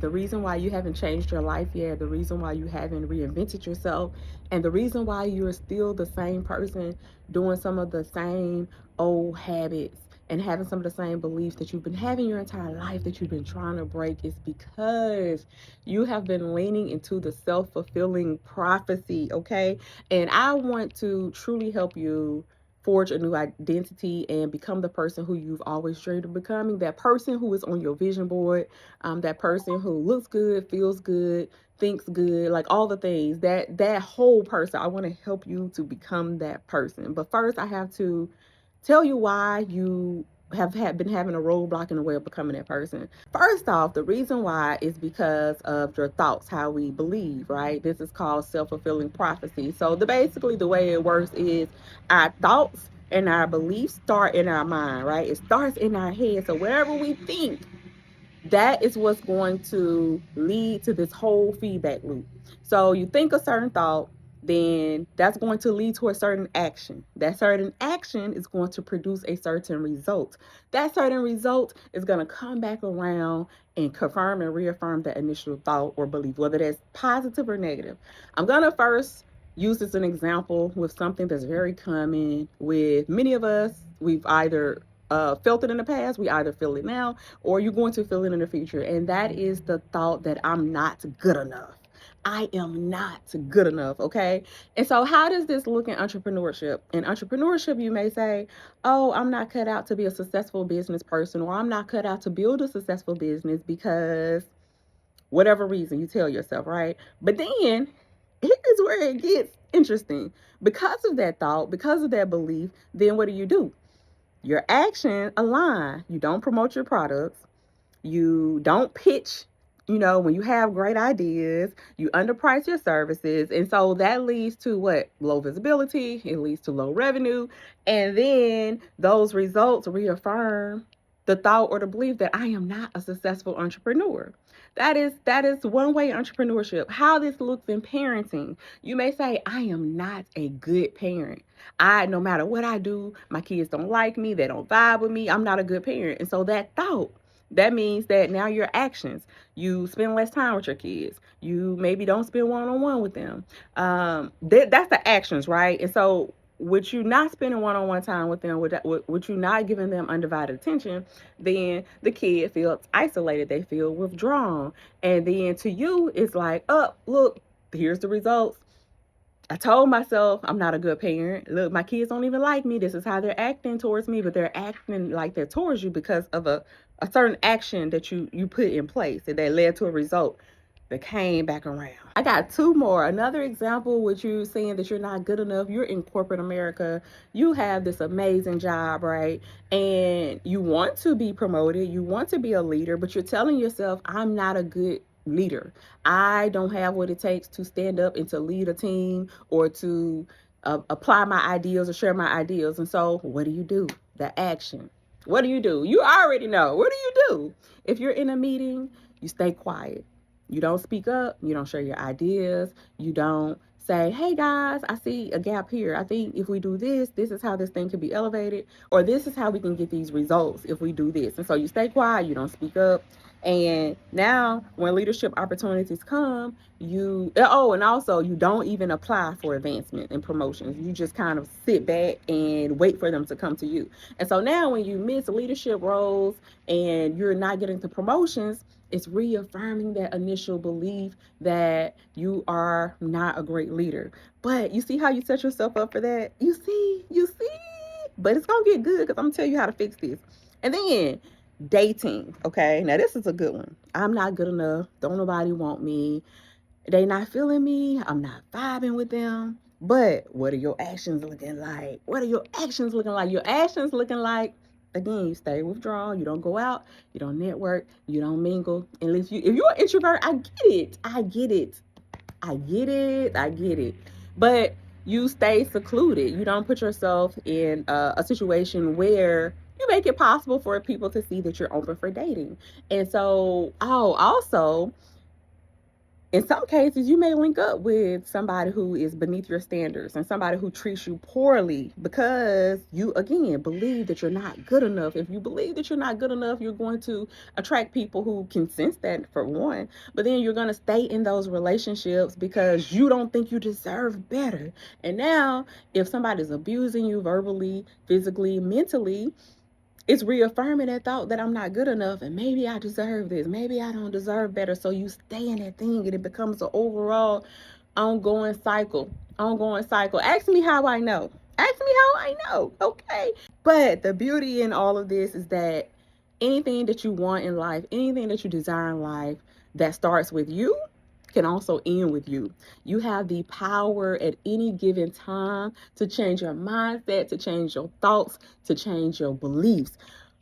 the reason why you haven't changed your life yet, the reason why you haven't reinvented yourself, and the reason why you're still the same person doing some of the same old habits and having some of the same beliefs that you've been having your entire life that you've been trying to break is because you have been leaning into the self-fulfilling prophecy, okay? And I want to truly help you forge a new identity and become the person who you've always dreamed of becoming, that person who is on your vision board, that person who looks good, feels good, thinks good, like all the things, that whole person. I want to help you to become that person. But first I have to tell you why you been having a roadblock in the way of becoming that person. First off, the reason why is because of your thoughts, how we believe, right? This is called self-fulfilling prophecy. So basically the way it works is our thoughts and our beliefs start in our mind, right? It starts in our head. So wherever we think, that is what's going to lead to this whole feedback loop. So you think a certain thought, then that's going to lead to a certain action. That certain action is going to produce a certain result. That certain result is going to come back around and confirm and reaffirm that initial thought or belief, whether that's positive or negative. I'm going to first use this as an example with something that's very common with many of us. We've either felt it in the past, we either feel it now, or you're going to feel it in the future. And that is the thought that I'm not good enough. I am not good enough, okay? And so how does this look in entrepreneurship? In entrepreneurship, you may say, oh, I'm not cut out to be a successful business person, or I'm not cut out to build a successful business because whatever reason you tell yourself, right? But then here's where it gets interesting. Because of that thought, because of that belief, then what do? Your action align. You don't promote your products. You don't pitch, when you have great ideas, you underprice your services. And so that leads to what? Low visibility. It leads to low revenue. And then those results reaffirm the thought or the belief that I am not a successful entrepreneur. That is one way entrepreneurship. How this looks in parenting. You may say, I am not a good parent. No matter what I do, my kids don't like me, they don't vibe with me, I'm not a good parent. And so that thought, that means that now your actions, you spend less time with your kids. You maybe don't spend one-on-one with them. That's the actions, right? And so with you not spending one-on-one time with them, with you not giving them undivided attention, then the kid feels isolated. They feel withdrawn. And then to you, it's like, oh, look, here's the results. I told myself I'm not a good parent. Look, my kids don't even like me. This is how they're acting towards me, but they're acting like they're towards you because of a certain action that you put in place and that led to a result that came back around. I got two more. Another example with you saying that you're not good enough. You're in corporate America. You have this amazing job, right? And you want to be promoted. You want to be a leader, but you're telling yourself, I'm not a good leader. I don't have what it takes to stand up and to lead a team or to apply my ideas or share my ideas. And so what do? The action. What do? You already know. What do? If you're in a meeting, you stay quiet. You don't speak up. You don't share your ideas. You don't say, hey guys, I see a gap here. I think if we do this, this is how this thing can be elevated, or this is how we can get these results if we do this. And so you stay quiet. You don't speak up. And now when leadership opportunities come, and also you don't even apply for advancement and promotions. You just kind of sit back and wait for them to come to you. And so now when you miss leadership roles and you're not getting the promotions, it's reaffirming that initial belief that you are not a great leader. But you see how you set yourself up for that? You see? But it's going to get good because I'm going to tell you how to fix this. And then dating, okay? Now this is a good one. I'm not good enough. Don't nobody want me. They not feeling me. I'm not vibing with them. But what are your actions looking like? Your actions looking like, again, you stay withdrawn. You don't go out. You don't network. You don't mingle. And if you're an introvert, I get it. But you stay secluded. You don't put yourself in a situation where you make it possible for people to see that you're open for dating. And so, also, In some cases, you may link up with somebody who is beneath your standards and somebody who treats you poorly because you, again, believe that you're not good enough. If you believe that you're not good enough, you're going to attract people who can sense that, for one, but then you're going to stay in those relationships because you don't think you deserve better. And now, if somebody's abusing you verbally, physically, mentally, it's reaffirming that thought that I'm not good enough and maybe I deserve this. Maybe I don't deserve better. So you stay in that thing and it becomes an overall ongoing cycle. Ongoing cycle. Ask me how I know. Ask me how I know. Okay. But the beauty in all of this is that anything that you want in life, anything that you desire in life that starts with you can also end with you. You have the power at any given time to change your mindset, to change your thoughts, to change your beliefs.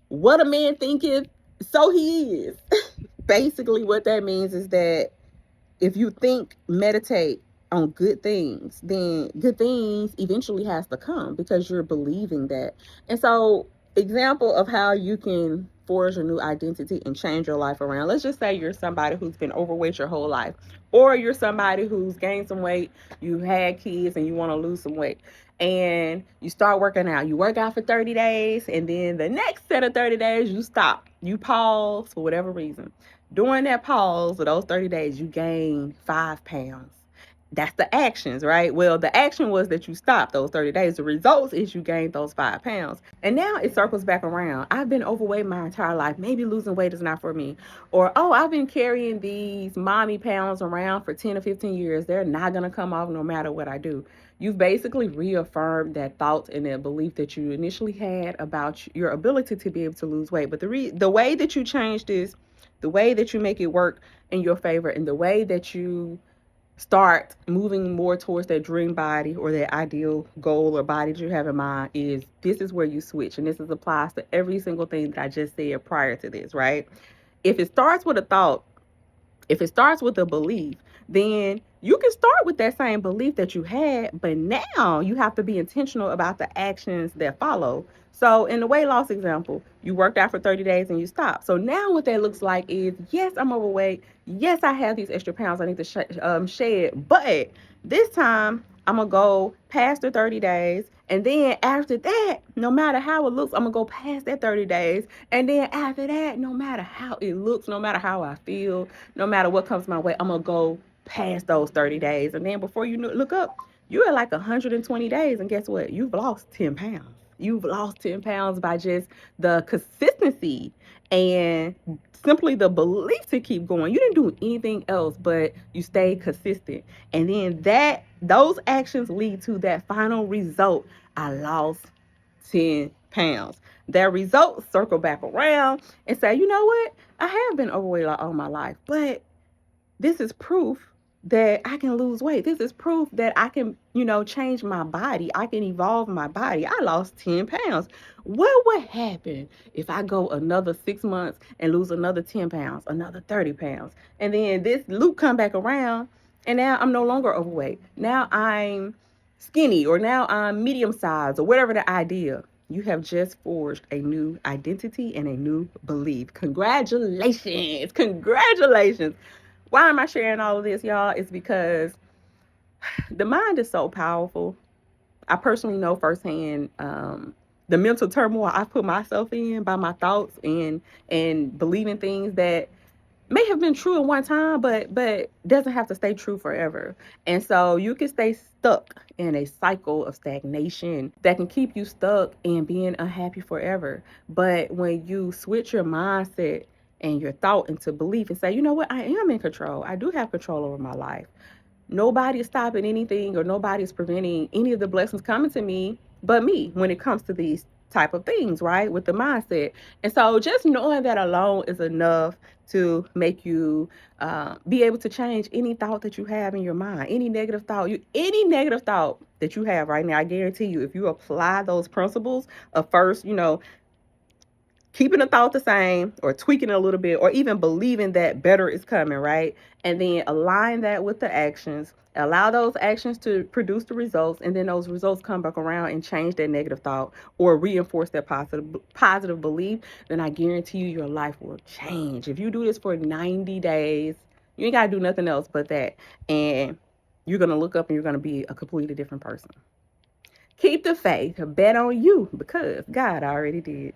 What a man thinketh, so he is. Basically, what that means is that if you think, meditate on good things, then good things eventually has to come because you're believing that. And so, example of how you can forge a new identity and change your life around. Let's just say you're somebody who's been overweight your whole life, or you're somebody who's gained some weight, you've had kids and you want to lose some weight. And you start working out. You work out for 30 days, and then the next set of 30 days, you stop. You pause for whatever reason. During that pause of those 30 days, you gain 5 pounds. That's the actions, right? Well, the action was that you stopped those 30 days. The results is you gained those 5 pounds. And now it circles back around. I've been overweight my entire life. Maybe losing weight is not for me. Or, oh, I've been carrying these mommy pounds around for 10 or 15 years. They're not going to come off no matter what I do. You've basically reaffirmed that thought and that belief that you initially had about your ability to be able to lose weight. But the way that you change this, the way that you make it work in your favor, and the way that you start moving more towards that dream body or that ideal goal or body that you have in mind, is this is where you switch. And this applies to every single thing that I just said prior to this, right? If it starts with a thought, if it starts with a belief, then you can start with that same belief that you had, but now you have to be intentional about the actions that follow. So in the weight loss example, you worked out for 30 days and you stopped. So now what that looks like is, yes, I'm overweight. Yes, I have these extra pounds I need to shed, but this time I'm going to go past the 30 days. And then after that, no matter how it looks, I'm going to go past that 30 days. And then after that, no matter how it looks, no matter how I feel, no matter what comes my way, I'm going to go past those 30 days. And then before you look up, you're at like 120 days. And guess what? You've lost 10 pounds. You've lost 10 pounds by just the consistency and simply the belief to keep going. You didn't do anything else, but you stayed consistent. And then those actions lead to that final result. I lost 10 pounds. That result circle back around and say, you know what? I have been overweight all my life, but this is proof that I can lose weight. This is proof that I can, change my body. I can evolve my body. I lost 10 pounds. What would happen if I go another 6 months and lose another 10 pounds, another 30 pounds? And then this loop come back around and now I'm no longer overweight. Now I'm skinny, or now I'm medium size, or whatever the idea. You have just forged a new identity and a new belief. Congratulations. Congratulations. Why am I sharing all of this, y'all? It's because the mind is so powerful. I personally know firsthand the mental turmoil I put myself in by my thoughts and believing things that may have been true at one time, but doesn't have to stay true forever. And so you can stay stuck in a cycle of stagnation that can keep you stuck and being unhappy forever. But when you switch your mindset and your thought into belief and say, you know what, I am in control. I do have control over my life. Nobody is stopping anything, or nobody is preventing any of the blessings coming to me but me when it comes to these type of things, right? With the mindset. And so just knowing that alone is enough to make you be able to change any thought that you have in your mind, any negative thought, any negative thought that you have right now. I guarantee you, if you apply those principles of first, keeping the thought the same or tweaking it a little bit, or even believing that better is coming, right? And then align that with the actions, allow those actions to produce the results, and then those results come back around and change that negative thought or reinforce that positive belief, then I guarantee you your life will change. If you do this for 90 days, You ain't got to do nothing else but that. And you're going to look up and you're going to be a completely different person. Keep the faith. Bet on you because God already did.